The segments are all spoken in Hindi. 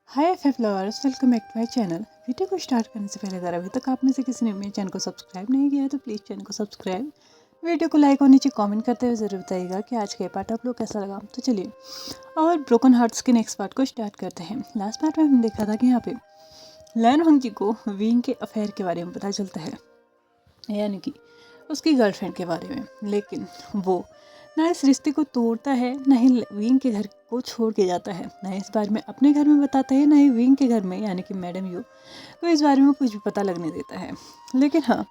Hi F lovers, welcome back to my channel. Video को स्टार्ट करने से पहले अगर अभी तक आप में से किसी ने मेरे चैनल को सब्सक्राइब नहीं किया है तो प्लीज़ चैनल को सब्सक्राइब, वीडियो को लाइक और नीचे कमेंट करते हुए ज़रूर बताइएगा कि आज का पार्ट आप लोग कैसा लगा। तो चलिए और ब्रोकन हार्ट्स के नेक्स्ट पार्ट को स्टार्ट करते हैं। लास्ट पार्ट में हमने देखा था कि यहाँ पे लैन वंग जी को विंग के अफेयर के बारे में पता चलता है, यानी कि उसकी गर्लफ्रेंड के बारे में। लेकिन वो ना इस रिश्ते को तोड़ता है, ना ही विंग के घर को छोड़ के जाता है, ना इस बारे में अपने घर में बताता है, ना ही विंग के घर में यानी कि मैडम यू को इस बारे में कुछ भी पता लगने देता है। लेकिन हाँ,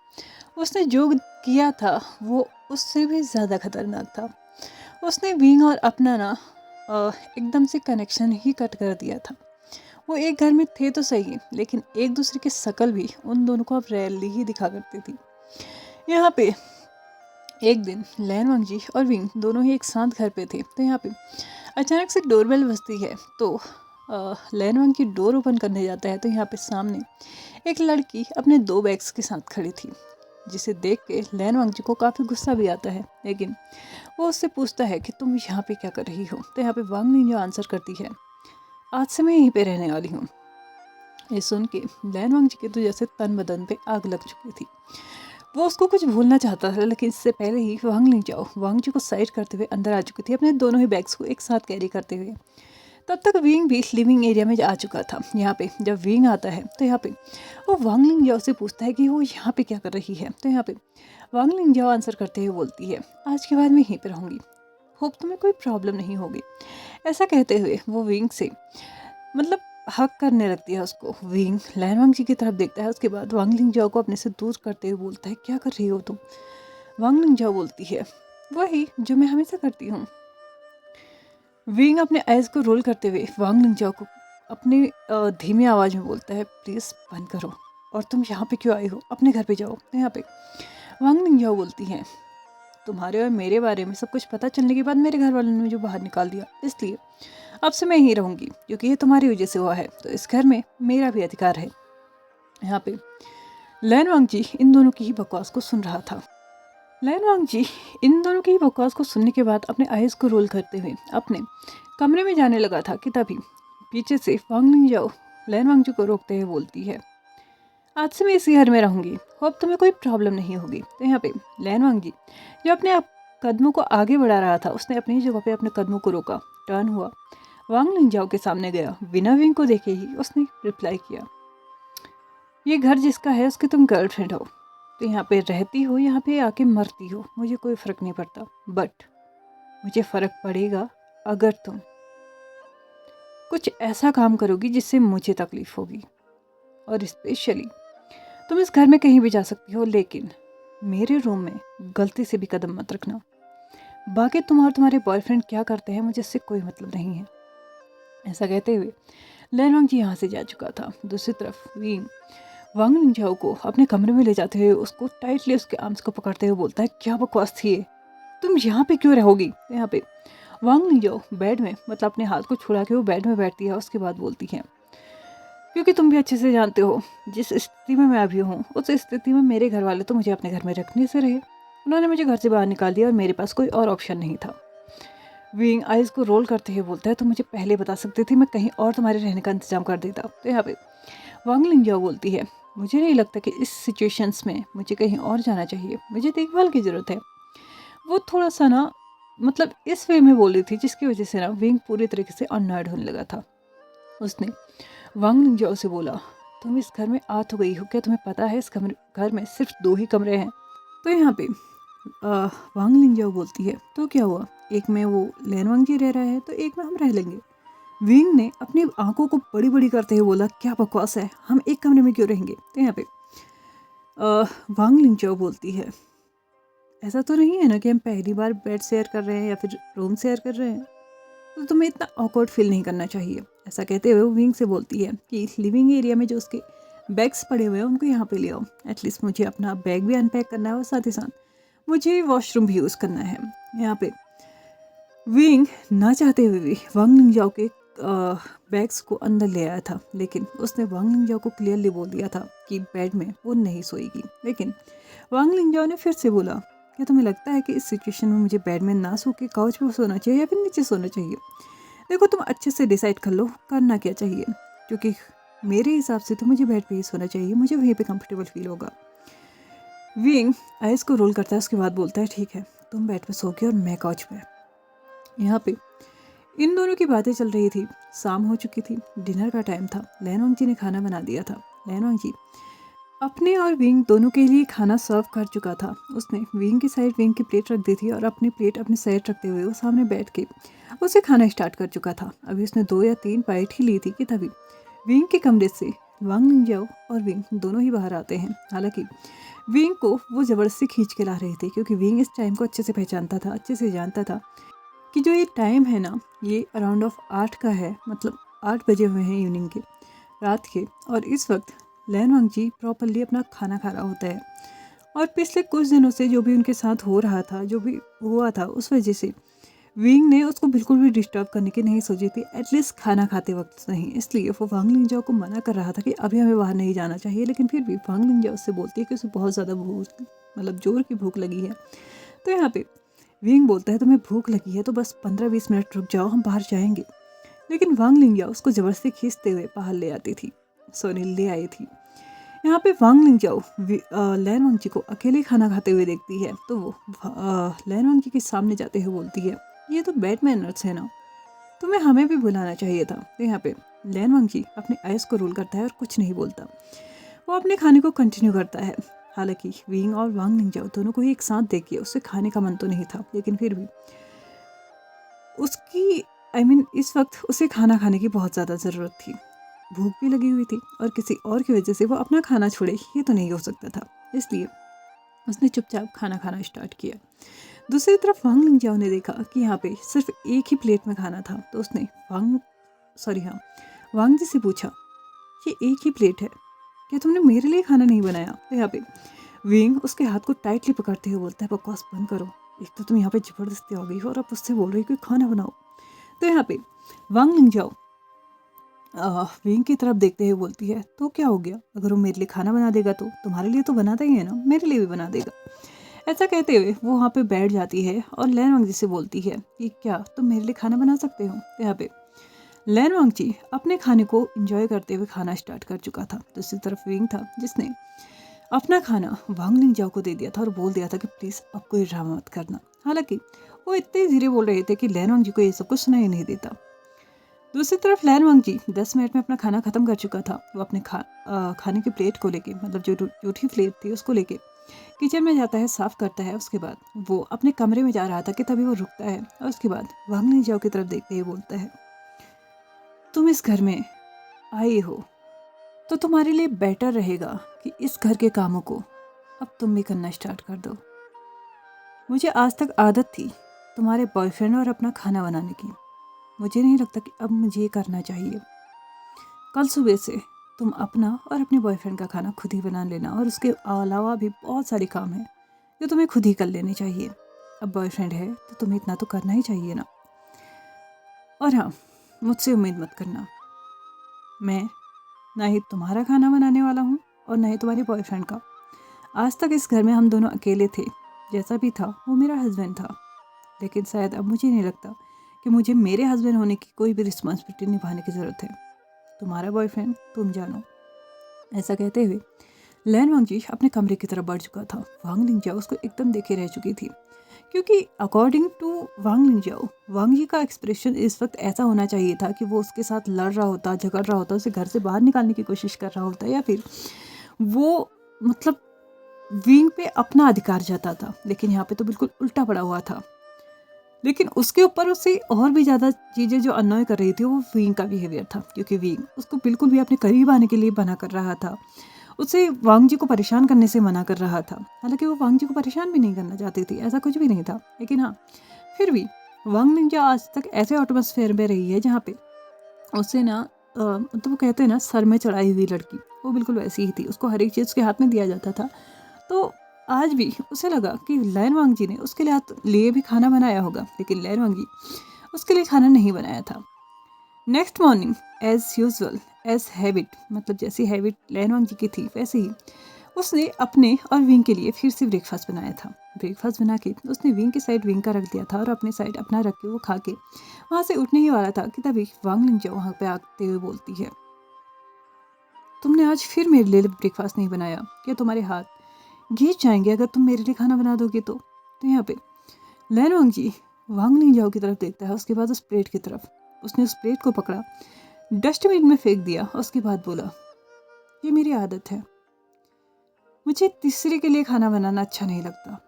उसने जो किया था वो उससे भी ज़्यादा खतरनाक था। उसने विंग और अपना ना एकदम से कनेक्शन ही कट कर दिया था। वो एक घर में थे तो सही, लेकिन एक दूसरे की शक्ल भी उन दोनों को अब रेयरली ही दिखा करती थी। यहाँ पे एक दिन लैन वंग जी और विंग दोनों ही एक साथ घर पे थे, तो यहाँ पे अचानक से डोरबेल बजती है। तो लैन वंग की डोर ओपन करने जाता है तो यहाँ पे सामने एक लड़की अपने 2 बैग्स के साथ खड़ी थी, जिसे देख के लैन वंग जी को काफ़ी गुस्सा भी आता है। लेकिन वो उससे पूछता है कि तुम यहाँ पे क्या कर रही हो। तो यहाँ पे वांग निंजा आंसर करती है, आज से मैं यहीं पे रहने वाली हूँ। ये सुन के लैन वंग जी के तो जैसे तन बदन पे आग लग चुकी थी। वो उसको कुछ भूलना चाहता था, लेकिन इससे पहले ही वांग लिंजाओ वांग जी को साइड करते हुए अंदर आ चुकी थी, अपने दोनों ही बैग्स को एक साथ कैरी करते हुए। तब तक विंग भी लिविंग एरिया में आ चुका था। यहाँ पे जब विंग आता है तो यहाँ पे वो वांग लिंजाओ से पूछता है कि वो यहाँ पे क्या कर रही है। तो यहाँ पे वांग लिंजाओ आंसर करते हुए बोलती है, आज के बाद मैं यहीं पर रहूँगी, होप तुम्हें कोई प्रॉब्लम नहीं होगी। ऐसा कहते हुए वो विंग से मतलब हक करने लगती है उसको। विंग लैन वांग जी की तरफ देखता है, उसके बाद वांग लिंजाओ को अपने से दूर करते हुए बोलता है, क्या कर रही हो तुम। वांग लिंजाओ बोलती है, वही जो मैं हमेशा करती हूँ। विंग अपने आइज को रोल करते हुए वांग लिंजाओ को अपनी धीमी आवाज़ में बोलता है, प्लीज़ बंद करो, और तुम यहाँ पे क्यों आई हो, अपने घर पे जाओ। तो यहाँ पे वांग लिंजाओ बोलती है, तुम्हारे और मेरे बारे में सब कुछ पता चलने के बाद मेरे घर वालों ने मुझे बाहर निकाल दिया, इसलिए अब से मैं यहीं रहूँगी, क्योंकि ये तुम्हारी वजह से हुआ है, तो इस घर में मेरा भी अधिकार है। यहाँ पे लैन वांग जी इन दोनों की ही बकवास को सुन रहा था। लैन वांग जी इन दोनों की ही बकवास को सुनने के बाद अपने आइज को रोल करते हुए अपने कमरे में जाने लगा था कि तभी पीछे से वांग लिंजाओ लैन वांग जी को रोकते हुए बोलती है, आज से मैं इसी घर में रहूँगी, होप तुम्हें कोई प्रॉब्लम नहीं होगी। तो यहाँ पे लैन वांग जी जो अपने आप कदमों को आगे बढ़ा रहा था, उसने अपनी जगह पे अपने कदमों को रोका, टर्न हुआ, वांग लिंजाओ के सामने गया। बिना विंग को देखे ही उसने रिप्लाई किया, ये घर जिसका है उसकी तुम गर्लफ्रेंड हो, तो यहाँ पे रहती हो, यहाँ पे आके मरती हो, मुझे कोई फ़र्क नहीं पड़ता, बट मुझे फ़र्क पड़ेगा अगर तुम कुछ ऐसा काम करोगी जिससे मुझे तकलीफ़ होगी। और स्पेशली तुम इस घर में कहीं भी जा सकती हो, लेकिन मेरे रूम में गलती से भी कदम मत रखना। बाकी तुम और तुम्हारे बॉयफ्रेंड क्या करते हैं मुझे इससे कोई मतलब नहीं है। ऐसा कहते हुए लैन वांग जी यहाँ से जा चुका था। दूसरी तरफ विंग वांग लिंजाओ को अपने कमरे में ले जाते हुए उसको टाइटली उसके आर्म्स को पकड़ते हुए बोलता है, क्या बकवास थी ये, तुम यहाँ पे क्यों रहोगी। यहाँ पे वांग लिंजाओ बेड में मतलब अपने हाथ को छुड़ा के वो बेड में बैठती है। उसके बाद बोलती है, क्योंकि तुम भी अच्छे से जानते हो जिस स्थिति में मैं अभी हूँ, उस स्थिति में मेरे घर वाले तो मुझे अपने घर में रखने से रहे, उन्होंने मुझे घर से बाहर निकाल दिया और मेरे पास कोई और ऑप्शन नहीं था। विंग आइज को रोल करते हुए बोलता है, तो मुझे पहले बता सकती थी, मैं कहीं और तुम्हारे रहने का इंतजाम कर देता। तो यहाँ पे वांग लिंजाओ बोलती है, मुझे नहीं लगता कि इस सिचुएशंस में मुझे कहीं और जाना चाहिए, मुझे देखभाल की ज़रूरत है। वो थोड़ा सा ना मतलब इस वे में बोल रही थी जिसकी वजह से ना विंग पूरी तरीके से अननॉयड होने लगा था। उसने वांग लिंजाओ से बोला, तुम इस घर में आ तो गई हो, क्या तुम्हें पता है इस घर में सिर्फ 2 ही कमरे हैं। तो यहाँ पे वांग लिंजाओ बोलती है, तो क्या हुआ, एक में वो लैन वांग जी रह रहा है तो एक में हम रह लेंगे। विंग ने अपनी आंखों को बड़ी बड़ी करते हुए बोला, क्या बकवास है, हम एक कमरे में क्यों रहेंगे। तो यहाँ पे वांग लिंजाओ बोलती है, ऐसा तो नहीं है ना कि हम पहली बार बेड शेयर कर रहे हैं या फिर रूम शेयर कर रहे हैं, तो तुम्हें इतना ऑकवर्ड फील नहीं करना चाहिए। ऐसा कहते हुए विंग से बोलती है कि लिविंग एरिया में जो उसके बैग्स पड़े हुए हैं उनको यहाँ पे ले आओ, एटलीस्ट मुझे अपना बैग भी अनपैक करना है और साथ ही साथ मुझे वॉशरूम भी यूज़ करना है। यहाँ पे विंग ना चाहते हुए भी वांग लिंजाओ के बैग्स को अंदर ले आया था, लेकिन उसने वांग लिंजाओ को क्लियरली बोल दिया था कि बेड में वो नहीं सोएगी। लेकिन वांग लिंजाओ ने फिर से बोला, क्या तुम्हें लगता है कि इस सिचुएशन में मुझे बेड में ना सो के काउच पर सोना चाहिए या फिर नीचे सोना चाहिए। देखो तुम अच्छे से डिसाइड कर लो करना क्या चाहिए। क्योंकि मेरे हिसाब से तो मुझे बेड पे ही सोना चाहिए, मुझे वहीं पे कंफर्टेबल फील होगा। विंग आइस को रोल करता है, उसके बाद बोलता है ठीक है, तुम बेड पे सोगे और मैं काउच पे। यहाँ पे इन दोनों की बातें चल रही थी। शाम हो चुकी थी, डिनर का टाइम था। लैनवांग जी ने खाना बना दिया था। लैनवांग जी अपने और विंग दोनों के लिए खाना सर्व कर चुका था। उसने विंग की साइड विंग की प्लेट रख दी थी और अपनी प्लेट अपनी साइड रखते हुए वो सामने बैठ के उसे खाना स्टार्ट कर चुका था। अभी उसने 2 या 3 बाइट ही ली थी कि तभी विंग के कमरे से वांग लिंजाओ और विंग दोनों ही बाहर आते हैं। हालांकि विंग को वो ज़बरदस्ती खींच के ला रहे थे, क्योंकि विंग इस टाइम को अच्छे से पहचानता था, अच्छे से जानता था कि जो ये टाइम है ना, ये अराउंड ऑफ 8 का है, मतलब 8 बजे हुए हैं इवनिंग के, रात के। और इस वक्त लैनवांग जी प्रॉपरली अपना खाना खा रहा होता है। और पिछले कुछ दिनों से जो भी उनके साथ हो रहा था, जो भी हुआ था, उस वजह से विंग ने उसको बिल्कुल भी डिस्टर्ब करने की नहीं सोची थी, एटलीस्ट खाना खाते वक्त नहीं। इसलिए वो वांग लिंजाओ को मना कर रहा था कि अभी हमें बाहर नहीं जाना चाहिए, लेकिन फिर भी वांग लिंजाओ उससे बोलती है कि उसे बहुत ज़्यादा भूख, मतलब जोर की भूख लगी है। तो यहाँ पे विंग बोलता है तुम्हें भूख लगी है तो बस 15-20 मिनट रुक जाओ, हम बाहर जाएंगे। लेकिन वांग लिंजाओ उसको ज़बरदस्ती खींचते हुए बाहर ले आती थी, सोनी ले आई थी। यहाँ पे वांग लिंजाओ लैनवांग जी को अकेले खाना खाते हुए देखती है, तो वो लैनवांग जी के सामने जाते हुए बोलती है ये तो बैड मैनर्स है ना, तुम्हें हमें भी बुलाना चाहिए था। तो यहाँ पे लैनवांग जी अपने आइस को रोल करता है और कुछ नहीं बोलता। वो अपने खाने को कंटिन्यू करता है। हालांकि विंग और वांग लिंजाओ दोनों को ही एक साथ देखिए उससे खाने का मन तो नहीं था, लेकिन फिर भी उसकी इस वक्त उसे खाना खाने की बहुत ज़्यादा ज़रूरत थी। भूख भी लगी हुई थी और किसी और की वजह से वो अपना खाना छोड़े ये तो नहीं हो सकता था। इसलिए उसने चुपचाप खाना खाना स्टार्ट किया। दूसरी तरफ वांग लिंजाओ ने देखा कि यहाँ पे सिर्फ एक ही प्लेट में खाना था, तो उसने वांग जी से पूछा ये एक ही प्लेट है, क्या तुमने मेरे लिए खाना नहीं बनाया? तो यहाँ पे विंग उसके हाथ को टाइटली पकड़ते हुए बोलता है बकवास बंद करो, एक तो तुम यहाँ पे जबरदस्ती हो गई हो और अब उससे बोल रही हो कि खाना बनाओ। तो यहाँ पे वांग लिंजाओ विंग की तरफ देखते हुए बोलती है तो क्या हो गया, अगर वो मेरे लिए खाना बना देगा तो तुम्हारे लिए तो बनाता ही है ना, मेरे लिए भी बना देगा। ऐसा कहते हुए वो वहाँ पे बैठ जाती है और लैनवांग जी से बोलती है कि क्या तुम मेरे लिए खाना बना सकते हो? तो यहाँ पे लैनवांग जी अपने खाने को एंजॉय करते हुए खाना स्टार्ट कर चुका था। दूसरी तरफ विंग था जिसने अपना खाना वांग लिंजाओ को दे दिया था और बोल दिया था कि प्लीज़ अब कोई ड्रामा मत करना। हालांकि वो इतने धीरे बोल रहे थे कि लैनवांग जी को ये सब कुछ सुनाई नहीं देता। दूसरी तरफ लैनवांग जी 10 मिनट में अपना खाना खत्म कर चुका था। वो अपने खाने की प्लेट को लेके, मतलब जो जूठी प्लेट थी उसको लेके किचन में जाता है, साफ करता है। उसके बाद वो अपने कमरे में जा रहा था कि तभी वो रुकता है और उसके बाद वांग लिंजाओ की तरफ देखते हुए बोलता है तुम इस घर में आई हो तो तुम्हारे लिए बेटर रहेगा कि इस घर के कामों को अब तुम भी करना स्टार्ट कर दो। मुझे आज तक आदत थी तुम्हारे बॉयफ्रेंड और अपना खाना बनाने की, मुझे नहीं लगता कि अब मुझे ये करना चाहिए। कल सुबह से तुम अपना और अपने बॉयफ्रेंड का खाना खुद ही बना लेना, और उसके अलावा भी बहुत सारे काम हैं जो तुम्हें खुद ही कर लेने चाहिए। अब बॉयफ्रेंड है तो तुम्हें इतना तो करना ही चाहिए ना। और हाँ, मुझसे उम्मीद मत करना, मैं ना ही तुम्हारा खाना बनाने वाला हूँ और ना ही तुम्हारे बॉयफ्रेंड का। आज तक इस घर में हम दोनों अकेले थे, जैसा भी था वो मेरा हस्बैंड था, लेकिन शायद अब मुझे नहीं लगता कि मुझे मेरे हस्बैंड होने की कोई भी रिस्पॉन्सिबिलिटी निभाने की ज़रूरत है। तुम्हारा बॉयफ्रेंड तुम जानो। ऐसा कहते हुए लैनवांग जी अपने कमरे की तरफ बढ़ चुका था। वांग लिंजाओ उसको एकदम देखे रह चुकी थी, क्योंकि अकॉर्डिंग टू वांग लिंजाओ, वांग जी का एक्सप्रेशन इस वक्त ऐसा होना चाहिए था कि वो उसके साथ लड़ रहा होता, झगड़ रहा होता, उसे घर से बाहर निकालने की कोशिश कर रहा होता, या फिर वो मतलब विंग पे अपना अधिकार जता था। लेकिन यहाँ पे तो बिल्कुल उल्टा पड़ा हुआ था। लेकिन उसके ऊपर उससे और भी ज़्यादा चीज़ें जो अनॉय कर रही थी वो विंग का बिहेवियर था, क्योंकि विंग उसको बिल्कुल भी अपने करीब आने के लिए मना कर रहा था, उसे वांग जी को परेशान करने से मना कर रहा था। हालांकि वो वांग जी को परेशान भी नहीं करना चाहती थी, ऐसा कुछ भी नहीं था। लेकिन हाँ, फिर भी वांग लिंजा आज तक ऐसे एटमॉस्फेयर में रही है जहाँ पे उससे ना तो वो कहते हैं ना सर में चढ़ाई हुई लड़की, वो बिल्कुल वैसी ही थी। उसको हर एक चीज़ उसके हाथ में दिया जाता था। तो आज भी उसे लगा कि लैनवांग जी ने उसके लिए भी खाना बनाया होगा, लेकिन लैनवांग जी उसके लिए खाना नहीं बनाया था। Next morning as usual, as habit, मतलब जैसी हैबिट लैनवांग जी की थी वैसे ही उसने अपने और विंग के लिए फिर से ब्रेकफास्ट बनाया था। ब्रेकफास्ट बना के उसने विंग की साइड विंग का रख दिया था और अपने साइड अपना रख के वो खा के वहाँ से उठने ही वाला था कि तभी वांग लिंजा वहाँ पे आते हुए बोलती है तुमने आज फिर मेरे लिए ब्रेकफास्ट नहीं बनाया, क्या तुम्हारे हाथ घिस जाएंगे अगर तुम मेरे लिए खाना बना दोगे तो यहाँ पे लैन वांग जी वांग लिंजाओ की तरफ देखता है, उसके बाद उस प्लेट की तरफ। उसने उस प्लेट को पकड़ा, डस्टबिन में फेंक दिया, उसके बाद बोला, ये मेरी आदत है, मुझे तीसरे के लिए खाना बनाना अच्छा नहीं लगता।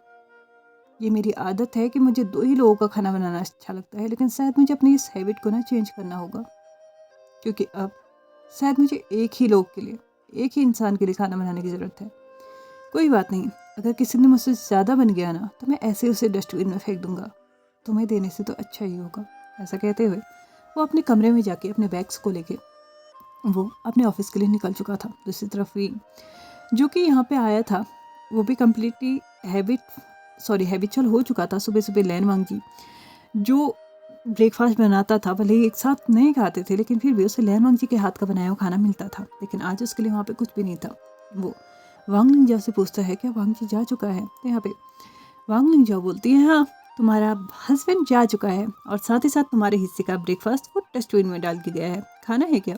ये मेरी आदत है कि मुझे 2 ही लोगों का खाना बनाना अच्छा लगता है, लेकिन शायद मुझे अपनी इस हैबिट को ना चेंज करना होगा, क्योंकि अब शायद मुझे एक ही लोग के लिए, एक ही इंसान के लिए खाना बनाने की ज़रूरत है। कोई बात नहीं, अगर किसी ने मुझसे ज़्यादा बन गया ना तो मैं ऐसे उसे डस्टबिन में फेंक दूंगा, तुम्हें देने से तो अच्छा ही होगा। ऐसा कहते हुए वो अपने कमरे में जाके अपने बैग्स को लेके वो अपने ऑफिस के लिए निकल चुका था। दूसरी तरफ वी जो कि यहाँ पे आया था, वो भी कम्प्लीटली हैबिचुअल हो चुका था। सुबह सुबह लैन वांग जी जो ब्रेकफास्ट बनाता था, भले ही एक साथ नहीं खाते थे, लेकिन फिर भी उसे लैन वांग जी के हाथ का बनाया हुआ खाना मिलता था। लेकिन आज उसके लिए वहाँ पे कुछ भी नहीं था। वो वांग लिंजाओ से पूछता है, क्या वांग जी जा चुका है? तो यहाँ पे वांग लिंजाओ बोलती है, हाँ तुम्हारा हस्बैंड जा चुका है, और साथ ही साथ तुम्हारे हिस्से का ब्रेकफास्ट वो डस्टबिन में डाल के गया है, खाना है क्या?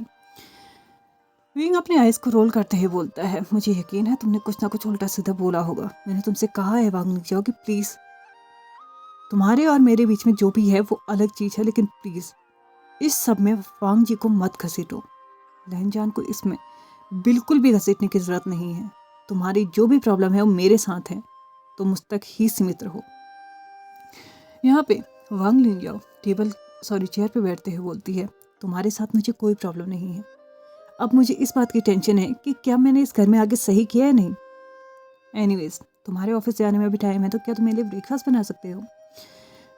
विंग अपने आइज को रोल करते हुए बोलता है, मुझे यकीन है तुमने कुछ ना कुछ उल्टा सीधा बोला होगा। मैंने तुमसे कहा है वांग लिंजाओ कि प्लीज, तुम्हारे और मेरे बीच में जो भी है वो अलग चीज है, लेकिन प्लीज इस सब में वांग जी को मत घसीटो। लहनजान को इसमें बिल्कुल भी घसीटने की जरूरत नहीं है। तुम्हारी जो भी प्रॉब्लम है वो मेरे साथ है, तुम उस तक ही सीमित रहो। यहाँ पे वांग लिंजाओ चेयर पे बैठते हुए बोलती है, तुम्हारे साथ मुझे कोई प्रॉब्लम नहीं है। अब मुझे इस बात की टेंशन है कि क्या मैंने इस घर में आगे सही किया है नहीं। एनीवेज, तुम्हारे ऑफिस जाने में भी टाइम है, तो क्या तुम मेरे लिए ब्रेकफास्ट बना सकते हो?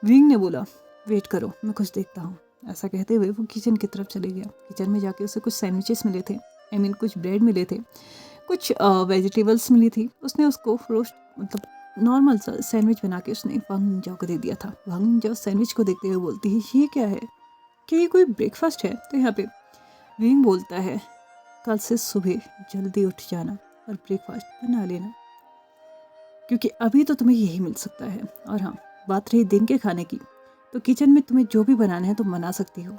विंग ने बोला, वेट करो मैं कुछ देखता हूँ। ऐसा कहते हुए वो किचन की तरफ चले गया। किचन में जाके उसे कुछ सैंडविचेस मिले थे, कुछ ब्रेड मिले थे, कुछ वेजिटेबल्स मिली थी। उसने उसको रोस्ट नॉर्मल सा सैंडविच बना के उसने वांग लिंजाओ को दे दिया था। वांग लिंजाओ सैंडविच को देखते हुए बोलती है, ये क्या है, क्या ये कोई ब्रेकफास्ट है? तो यहाँ पे विंग बोलता है, कल से सुबह जल्दी उठ जाना और ब्रेकफास्ट बना लेना, क्योंकि अभी तो तुम्हें यही मिल सकता है। और हाँ, बात रही दिन के खाने की, तो किचन में तुम्हें जो भी बनाना है तुम बना सकती हो।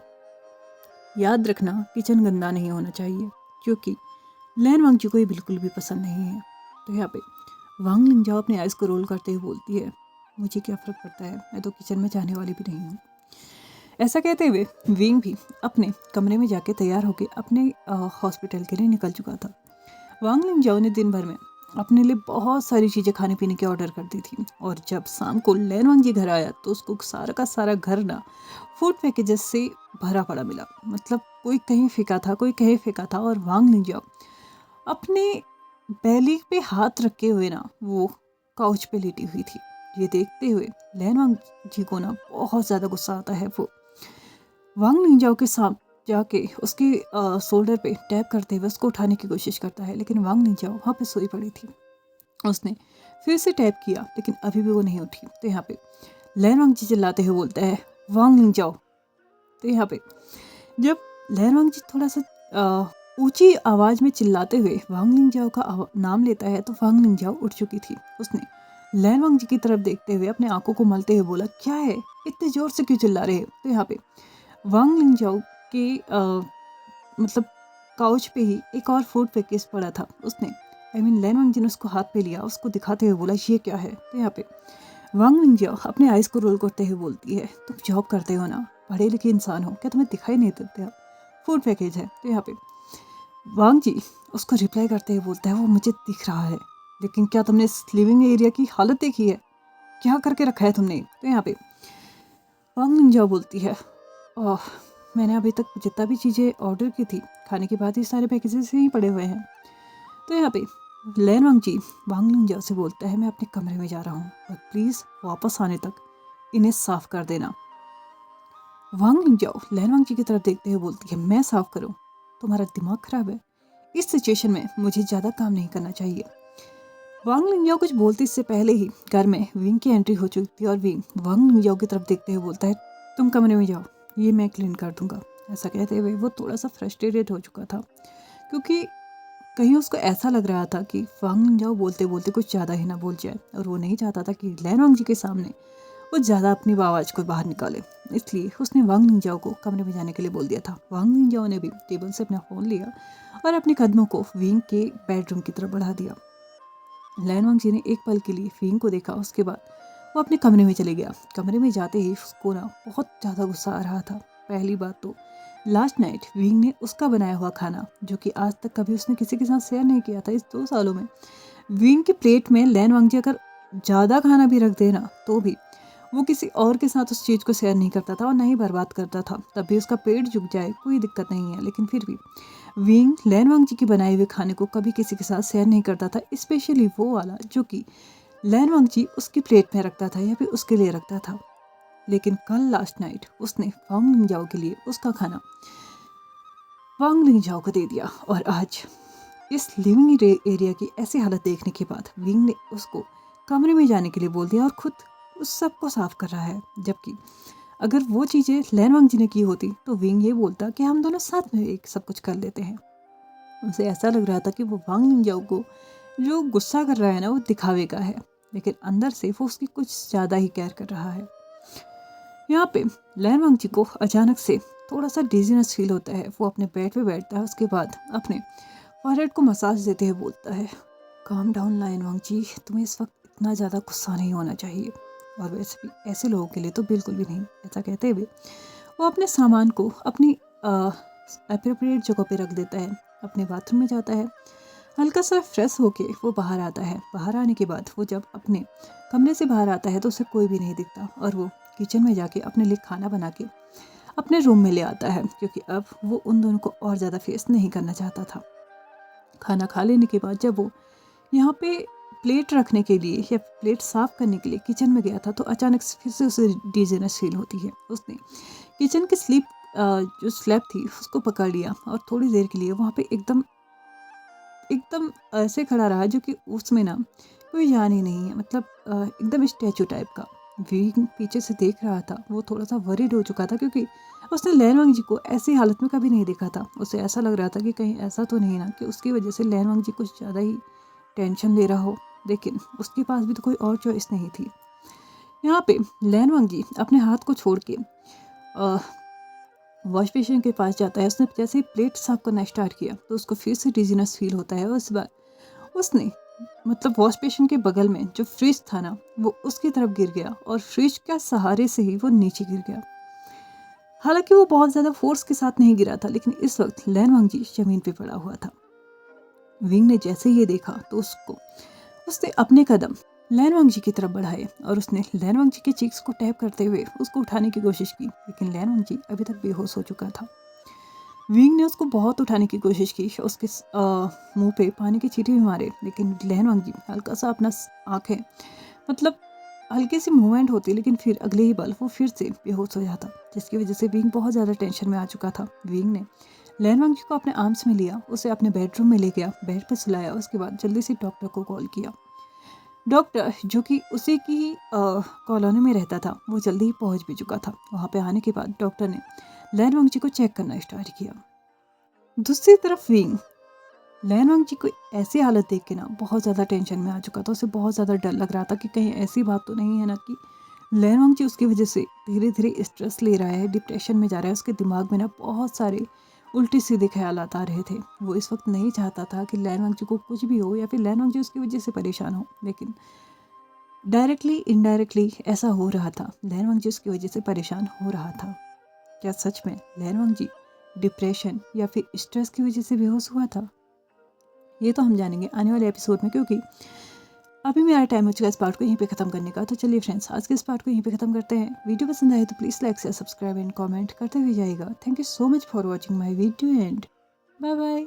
याद रखना, किचन गंदा नहीं होना चाहिए, क्योंकि लैन वांग जी को ये बिल्कुल भी पसंद नहीं है। तो यहाँ पे वांग लिंजाओ अपने आइज को रोल करते हुए बोलती है, मुझे क्या फ़र्क पड़ता है, मैं तो किचन में जाने वाली भी नहीं हूँ। ऐसा कहते हुए विंग भी अपने कमरे में जाके तैयार होकर अपने हॉस्पिटल के लिए निकल चुका था। वांग लिंजाओ ने दिन भर में अपने लिए बहुत सारी चीज़ें खाने पीने के ऑर्डर कर दी थी, और जब शाम को लैन वांग जी घर आया तो उसको सारा का सारा घर ना फूड पैकेजेस से भरा पड़ा मिला। मतलब कोई कहीं फेंका था, कोई कहीं फेंका था, और वांग लिंजाओ अपने बैली पे हाथ रखे हुए ना वो काउच पे लेटी हुई थी। ये देखते हुए लैन वांग जी को ना बहुत ज़्यादा गुस्सा आता है। वो वांग लिंजाओ के साथ जाके उसके शोल्डर पे टैप करते हुए उसको उठाने की कोशिश करता है, लेकिन वांग लिंजाओ वहाँ पे सोई पड़ी थी। उसने फिर से टैप किया, लेकिन अभी भी वो नहीं उठी। तो यहाँ पे लैन वांग जी चिल्लाते हुए बोलता है, वांग लिंजाओ। तो यहाँ पे जब लैन वांग जी थोड़ा सा ऊंची आवाज में चिल्लाते हुए वांग लिंजाओ का नाम लेता है, तो वांग लिंजाओ उठ चुकी थी। उसने लैन वांग जी की तरफ देखते हुए अपने आंखों को मलते हुए बोला, क्या है, इतने जोर से क्यों चिल्ला रहे हो? तो यहाँ पे वांग लिंजाओ के मतलब काउच पे ही एक और फूड पैकेज पड़ा था। उसने लैन वांग जी ने उसको हाथ पे लिया, उसको दिखाते हुए बोला, ये क्या है? तो यहाँ पे वांग लिंजाओ अपने आइज को रोल करते हुए बोलती है, तुम जॉब करते हो ना, पढ़े लिखे इंसान हो, क्या तुम्हें दिखाई नहीं देता? फूड पैकेज है। तो यहाँ पे वांग जी उसको रिप्लाई करते हुए बोलता है, वो मुझे दिख रहा है, लेकिन क्या तुमने इस लिविंग एरिया की हालत देखी है? क्या करके रखा है तुमने? तो यहाँ पे वांग लिंजाओ बोलती है, ओह, मैंने अभी तक जितना भी चीज़ें ऑर्डर की थी खाने के बाद ही सारे पैकेजेस ही पड़े हुए हैं। तो यहाँ पे लैन वांग जी वांग लिंजाओ से बोलता है, मैं अपने कमरे में जा रहा हूँ और प्लीज़ वापस आने तक इन्हें साफ कर देना। वांग लिंजाओ लैन वांग जी की तरफ देखते हुए बोलती है, मैं साफ करूँ? तुम्हारा दिमाग खराब है? इस सिचुएशन में मुझे ज़्यादा काम नहीं करना चाहिए। वांग लिंजाओ कुछ बोलती इससे पहले ही घर में विंग की एंट्री हो चुकी थी, और विंग वांग लिंजाओ की तरफ देखते हुए बोलता है, तुम कमरे में जाओ, ये मैं क्लीन कर दूंगा। ऐसा कहते हुए वो थोड़ा सा फ्रस्ट्रेटेड हो चुका था, क्योंकि कहीं उसको ऐसा लग रहा था कि वांग लिंजाओ बोलते बोलते कुछ ज़्यादा ही ना बोल जाए, और वो नहीं चाहता था कि लैन वांग जी के सामने वो ज़्यादा अपनी आवाज़ को बाहर निकाले, इसलिए उसने वांग निंजाओ को कमरे में जाने के लिए बोल दिया था। वांग निंजाओ ने भी टेबल से अपना फ़ोन लिया और अपने कदमों को विंग के बेडरूम की तरफ बढ़ा दिया। लैन वांग जी ने एक पल के लिए विंग को देखा, उसके बाद वो अपने कमरे में चले गया। कमरे में जाते ही उसको ना बहुत ज़्यादा गुस्सा आ रहा था। पहली बात तो लास्ट नाइट विंग ने उसका बनाया हुआ खाना, जो कि आज तक कभी उसने किसी के साथ शेयर नहीं किया था इस 2 सालों में, विंग की प्लेट में लैन वांग जी अगर ज़्यादा खाना भी रख देना तो भी वो किसी और के साथ उस चीज़ को शेयर नहीं करता था और ना ही बर्बाद करता था। तब भी उसका पेट झुक जाए कोई दिक्कत नहीं है, लेकिन फिर भी विंग लैन वांग जी की बनाए हुए खाने को कभी किसी के साथ शेयर नहीं करता था, स्पेशली वो वाला जो कि लैन वांग जी उसकी प्लेट में रखता था या फिर उसके लिए रखता था। लेकिन कल लास्ट नाइट उसने वांग लिंजाओ के लिए उसका खाना वांग लिंजाओ को दे दिया और आज इस लिविंग एरिया की ऐसी हालत देखने के बाद विंग ने उसको कमरे में जाने के लिए बोल दिया और खुद उस सब को साफ कर रहा है। जबकि अगर वो चीज़ें लैन वांग जी ने की होती तो विंग ये बोलता कि हम दोनों साथ में एक सब कुछ कर लेते हैं। उसे ऐसा लग रहा था कि वो वांग लिंजाओ को जो गुस्सा कर रहा है ना वो दिखावे का है, लेकिन अंदर से वो उसकी कुछ ज़्यादा ही केयर कर रहा है। यहाँ पे लैन वांग जी को अचानक से थोड़ा सा डिजीनेस फील होता है। वो अपने बेड पे बैठता है, उसके बाद अपने फॉरहेड को मसाज देते हुए बोलता है, काम डाउन लैन वांग जी, तुम्हें इस वक्त इतना ज़्यादा गुस्सा नहीं होना चाहिए, और वैसे भी ऐसे लोगों के लिए तो बिल्कुल भी नहीं। ऐसा कहते हुए वो अपने सामान को अपनी अप्रोप्रिएट जगह पे रख देता है, अपने बाथरूम में जाता है, हल्का सा फ्रेश होके वो बाहर आता है। बाहर आने के बाद वो जब अपने कमरे से बाहर आता है तो उसे कोई भी नहीं दिखता और वो किचन में जाके अपने लिए खाना बना के अपने रूम में ले आता है, क्योंकि अब वो उन दोनों को और ज़्यादा फेस नहीं करना चाहता था। खाना खा लेने के बाद जब वो यहाँ पे प्लेट रखने के लिए या प्लेट साफ करने के लिए किचन में गया था तो अचानक से फिर से उसे डिजीनेस फील होती है। उसने किचन की जो स्लैब थी उसको पकड़ लिया और थोड़ी देर के लिए वहाँ पे एकदम एकदम ऐसे खड़ा रहा जो कि उसमें ना कोई जान ही नहीं है, मतलब एकदम स्टैचू टाइप का। विंग पीछे से देख रहा था, वो थोड़ा सा वरीड हो चुका था क्योंकि उसने लैन वांग जी को ऐसी हालत में कभी नहीं देखा था। उसे ऐसा लग रहा था कि कहीं ऐसा तो नहीं ना कि उसकी वजह से लैन वांग जी कुछ ज़्यादा ही टेंशन ले रहा हो, लेकिन उसके पास भी तो कोई और चॉइस नहीं थी। यहाँ पे लैन वांग जी अपने हाथ को छोड़ के वॉश बेसिन के पास जाता है। उसने जैसे ही प्लेट साफ करना स्टार्ट किया तो उसको फिर से डिजीनेस फील होता है और इस बार उसने मतलब वॉश बेसिन के बगल में जो फ्रिज था ना वो उसकी तरफ गिर गया और फ्रिज के सहारे से ही वो नीचे गिर गया। हालांकि वो बहुत ज़्यादा फोर्स के साथ नहीं गिरा था, लेकिन इस वक्त लैन वांग जी ज़मीन पे पड़ा हुआ था। विंग ने जैसे ये देखा तो उसने अपने कदम लैन वांग जी की तरफ बढ़ाए और उसने लैन वांग जी के चीक्स को टैप करते हुए उसको उठाने की कोशिश की, लेकिन लैन वांग जी अभी तक बेहोश हो चुका था। विंग ने उसको बहुत उठाने की कोशिश की, उसके मुंह पे पानी की छींटे भी मारे, लेकिन लैन वांग जी हल्का सा अपना आंखें मतलब हल्की सी मूवमेंट होती, लेकिन फिर अगले ही पल वो फिर से बेहोश हो जाता, जिसकी वजह से विंग बहुत ज़्यादा टेंशन में आ चुका था। विंग ने लैन वांग जी को अपने आर्म्स में लिया, उसे अपने बेडरूम में ले गया, बेड पर सुलाया, उसके बाद जल्दी से डॉक्टर को कॉल किया। डॉक्टर जो कि उसी की कॉलोनी में रहता था वो जल्दी ही पहुंच भी चुका था। वहाँ पे आने के बाद डॉक्टर ने लैन वांग जी को चेक करना स्टार्ट किया। दूसरी तरफ विंग लैन वांग जी को ऐसी हालत देख के ना बहुत ज़्यादा टेंशन में आ चुका था। उसे बहुत ज़्यादा डर लग रहा था कि कहीं ऐसी बात तो नहीं है ना कि लैन वांग जी उसकी वजह से धीरे धीरे स्ट्रेस ले रहा है, डिप्रेशन में जा रहा है। उसके दिमाग में ना बहुत सारे उल्टे सीधे ख्यालात आ रहे थे। वो इस वक्त नहीं चाहता था कि लैन वांग जी को कुछ भी हो या फिर लैन वांग जी उसकी वजह से परेशान हो, लेकिन डायरेक्टली इनडायरेक्टली ऐसा हो रहा था। लैन वांग जी उसकी वजह से परेशान हो रहा था। क्या सच में लैन वांग जी डिप्रेशन या फिर स्ट्रेस की वजह से बेहोश हुआ था? ये तो हम जानेंगे आने वाले एपिसोड में, क्योंकि अभी मेरा टाइम हो चुका है इस पार्ट को यहीं पे ख़त्म करने का। तो चलिए फ्रेंड्स, आज के इस पार्ट को यहीं पे ख़त्म करते हैं। वीडियो पसंद आए तो please like share subscribe and comment करते हुए जाइएगा। Thank you so much for watching my video and bye bye.